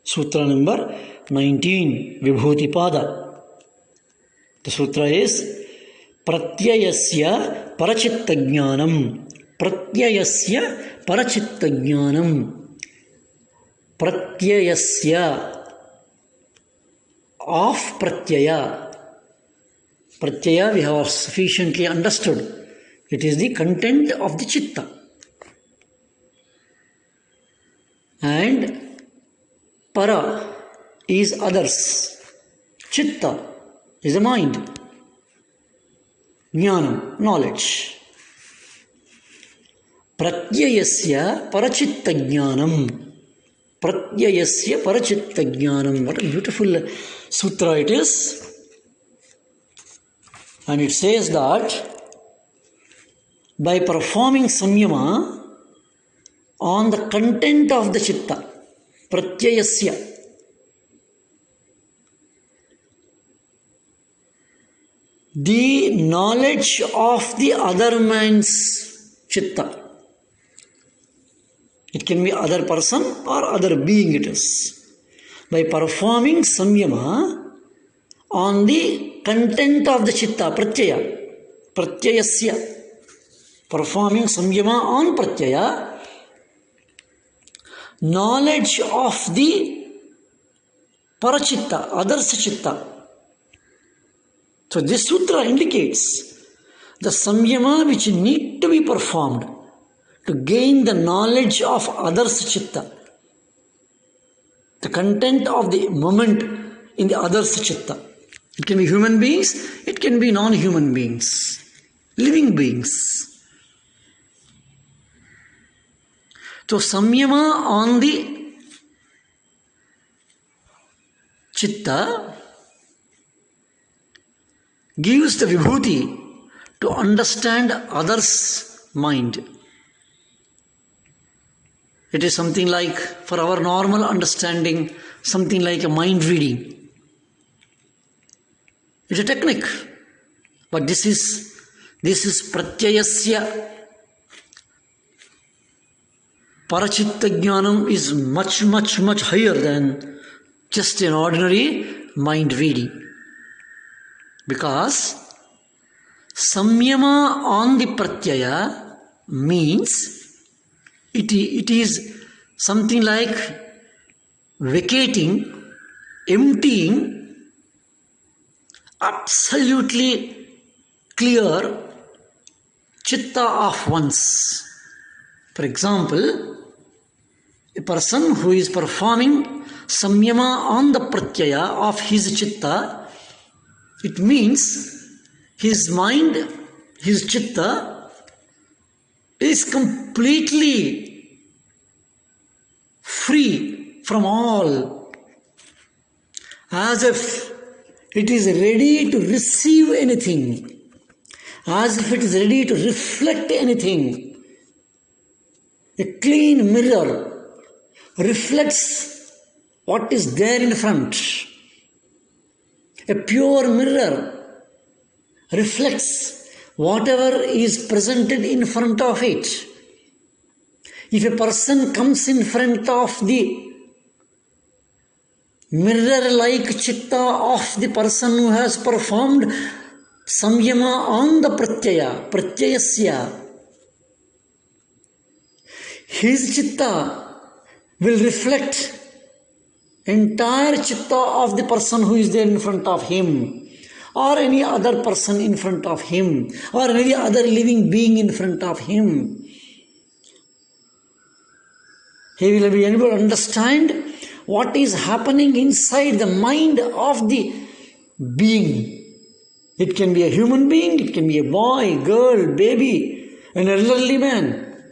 Sutra number 19, Vibhuti Pada. The sutra is Pratyayasya Parachitta Jnanam. Pratyayasya Parachitta Jnanam. Pratyayasya of Pratyaya. Pratyaya we have sufficiently understood. It is the content of the chitta. And para is others. Chitta is the mind. Jnanam, knowledge. Pratyayasya parachitta jnanam. Pratyayasya parachitta jnanam. What a beautiful sutra it is. And it says that by performing samyama on the content of the chitta, pratyayasya, the knowledge of the other man's chitta. It can be other person or other being it is. By performing samyama on the content of the chitta, pratyaya, pratyayasya, performing samyama on pratyaya, knowledge of the parachitta, others chitta. So this sutra indicates the samyama which need to be performed to gain the knowledge of others chitta, the content of the moment in the others chitta. It can be human beings, it can be non-human beings, living beings. So samyama on the chitta gives the vibhuti to understand others' mind. It is something like, for our normal understanding, something like a mind reading. It's a technique. But this is pratyayasya. Parachitta jnanam is much higher than just an ordinary mind reading. Because samyama on the pratyaya means it is something like vacating, emptying absolutely clear chitta of one's. For example, a person who is performing samyama on the pratyaya of his chitta, it means his mind, his chitta is completely free from all, as if it is ready to receive anything, as if it is ready to reflect anything. A clean mirror reflects what is there in front. A pure mirror reflects whatever is presented in front of it. If a person comes in front of the mirror-like chitta of the person who has performed samyama on the pratyaya, pratyayasya, his chitta will reflect entire chitta of the person who is there in front of him, or any other person in front of him, or any other living being in front of him. He will be able to understand what is happening inside the mind of the being. It can be a human being, it can be a boy, girl, baby, an elderly man,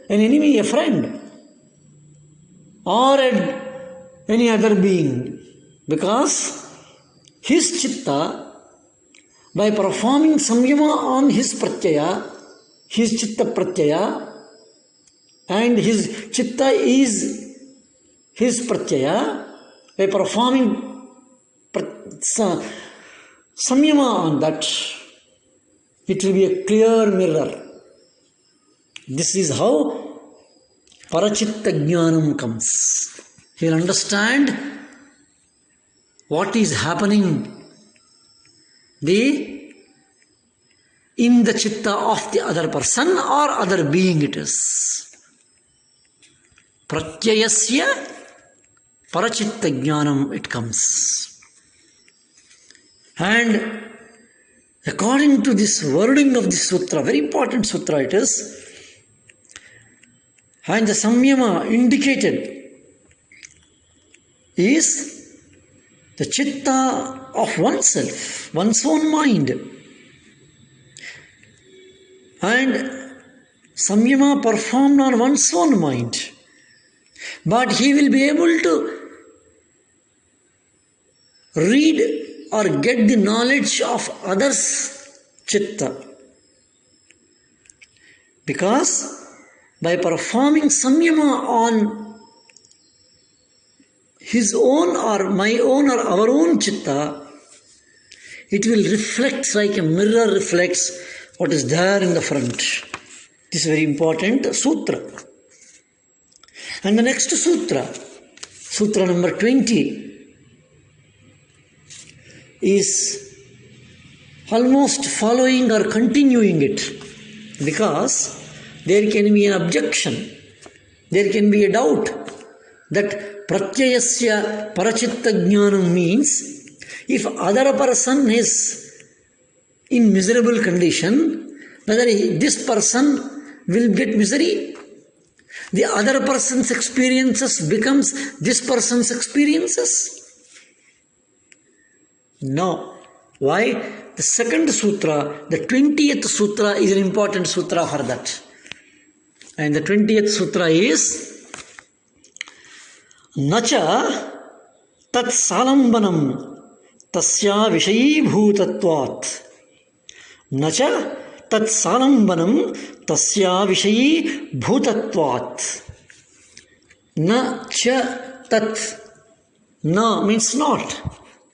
an enemy, a friend, or any other being. Because his chitta, by performing samyama on his pratyaya, his chitta pratyaya, and his chitta is his pratyaya, by performing samyama on that, It will be a clear mirror. This is how Parachitta Jnanam comes. He will understand what is happening in the chitta of the other person or other being it is. Pratyayasya Parachitta Jnanam it comes. And according to this wording of this sutra, very important sutra it is, and the samyama indicated is the chitta of oneself, one's own mind. And samyama performed on one's own mind. But he will be able to read or get the knowledge of others' chitta. Because by performing samyama on his own or my own or our own chitta, it will reflect like a mirror reflects what is there in the front. This is very important sutra. And the next sutra, sutra number 20, is almost following or continuing it, because there can be an objection, there can be a doubt that pratyayasya parachitta jnanam means if other person is in miserable condition, whether this person will get misery, the other person's experiences becomes this person's experiences. No. Why? The second sutra, the 20th sutra is an important sutra for that. And the 20th sutra is Nacha tat salambanam tasya vishayi bhutatvat. Nacha tat salambanam tasya vishayi bhutatvat. Na cha tat. Na means not.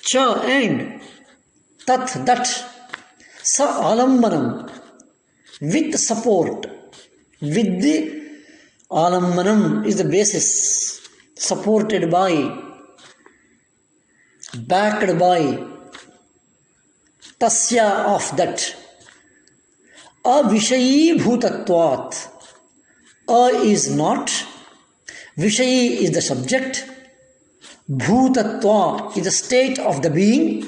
Cha and. Tat that. Sa alambanam. With support. With the alambanam is the basis. Supported by. Backed by. Tasya of that. Avishayi bhutatvat. A is not. Vishayi is the subject. Bhutatva is the state of the being.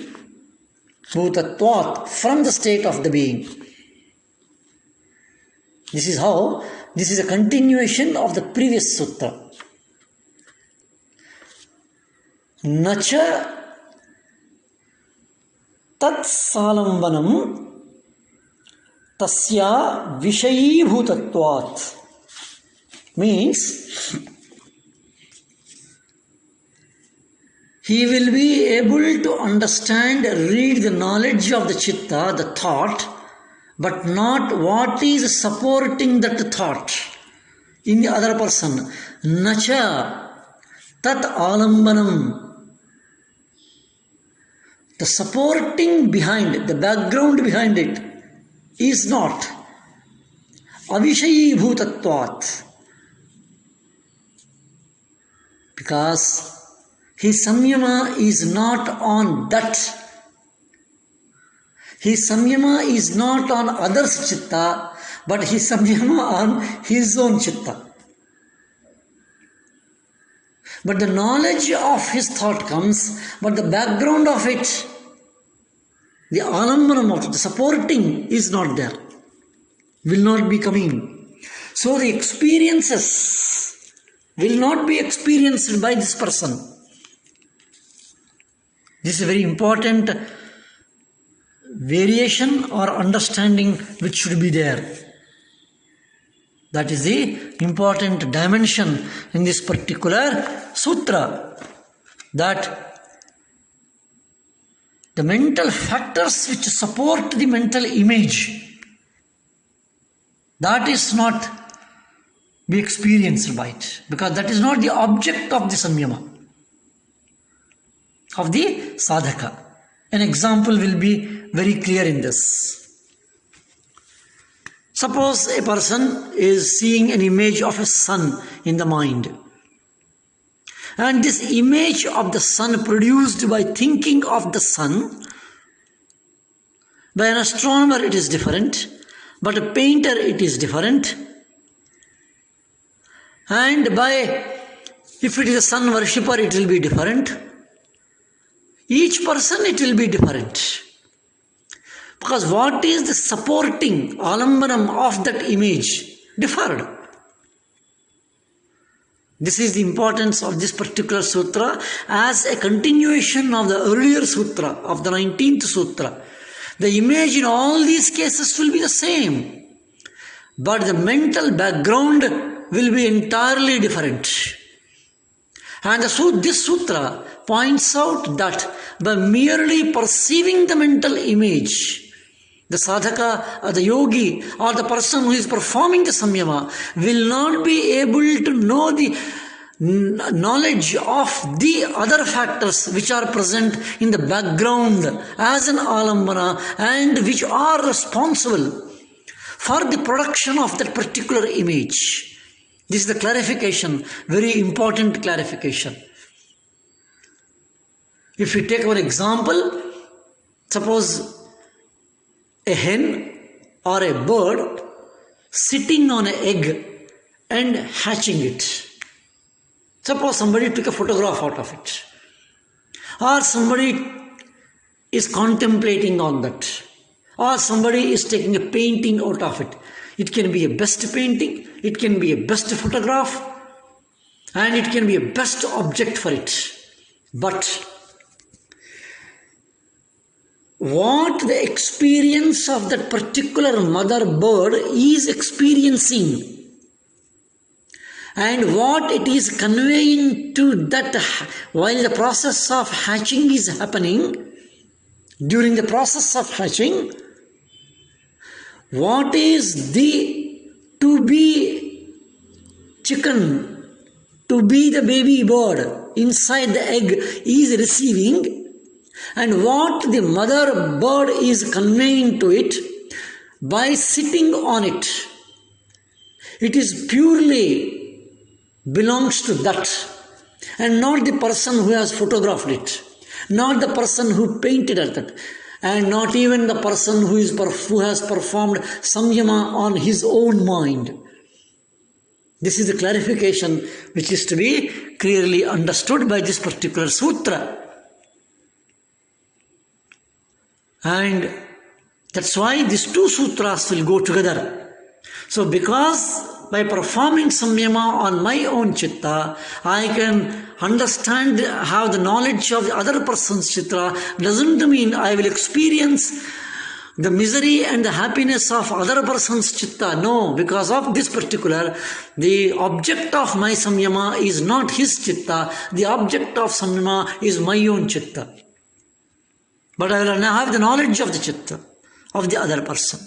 Bhutatvat, from the state of the being. This is how, this is a continuation of the previous sutra. Nacha tat salambanam tasya vishayi bhutatvat means he will be able to understand, read the knowledge of the chitta, the thought, but not what is supporting that thought in the other person. Nacha tat alambanam. The supporting behind, the background behind it is not avishayi bhutatvat. Because his samyama is not on that. His samyama is not on others' chitta, but his samyama on his own chitta. But the knowledge of his thought comes, but the background of it, the alambanam of it, the supporting is not there, will not be coming. So the experiences will not be experienced by this person. This is a very important variation or understanding which should be there. That is the important dimension in this particular sutra, that the mental factors which support the mental image, that is not be experienced by it, because that is not the object of the samyama, of the sadhaka. An example will be very clear in this. Suppose a person is seeing an image of a sun in the mind. And this image of the sun produced by thinking of the sun, by an astronomer it is different, but a painter it is different, and if it is a sun worshipper it will be different. Each person it will be different. Because what is the supporting alambanam of that image differed. This is the importance of this particular sutra as a continuation of the earlier sutra, of the 19th sutra. The image in all these cases will be the same, but the mental background will be entirely different. And this sutra points out that by merely perceiving the mental image, the sadhaka or the yogi or the person who is performing the samyama will not be able to know the knowledge of the other factors which are present in the background as an alambana and which are responsible for the production of that particular image. This is the clarification, very important clarification. If we take one example, suppose a hen or a bird sitting on an egg and hatching it. Suppose somebody took a photograph out of it, or somebody is contemplating on that, or somebody is taking a painting out of it. It can be a best painting, it can be a best photograph, and it can be a best object for it. But what the experience of that particular mother bird is experiencing and what it is conveying to that while the process of hatching is happening, during the process of hatching, what is the to be chicken, to be the baby bird inside the egg is receiving, and what the mother bird is conveying to it by sitting on it. It is purely belongs to that and not the person who has photographed it, not the person who painted at it, and not even the person who has performed samyama on his own mind. This is the clarification which is to be clearly understood by this particular sutra. And that's why these two sutras will go together. So because by performing samyama on my own chitta, I can understand, have the knowledge of the other person's chitta, doesn't mean I will experience the misery and the happiness of other person's chitta. No, because of this particular, the object of my samyama is not his chitta, the object of samyama is my own chitta. But I will have the knowledge of the chitta of the other person.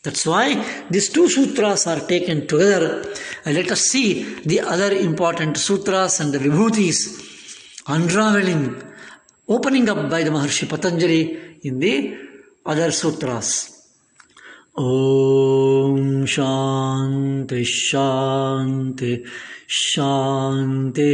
That's why these two sutras are taken together. And let us see the other important sutras and the vibhutis unraveling, opening up by the Maharshi Patanjali in the other sutras. Om Shanti Shanti Shanti.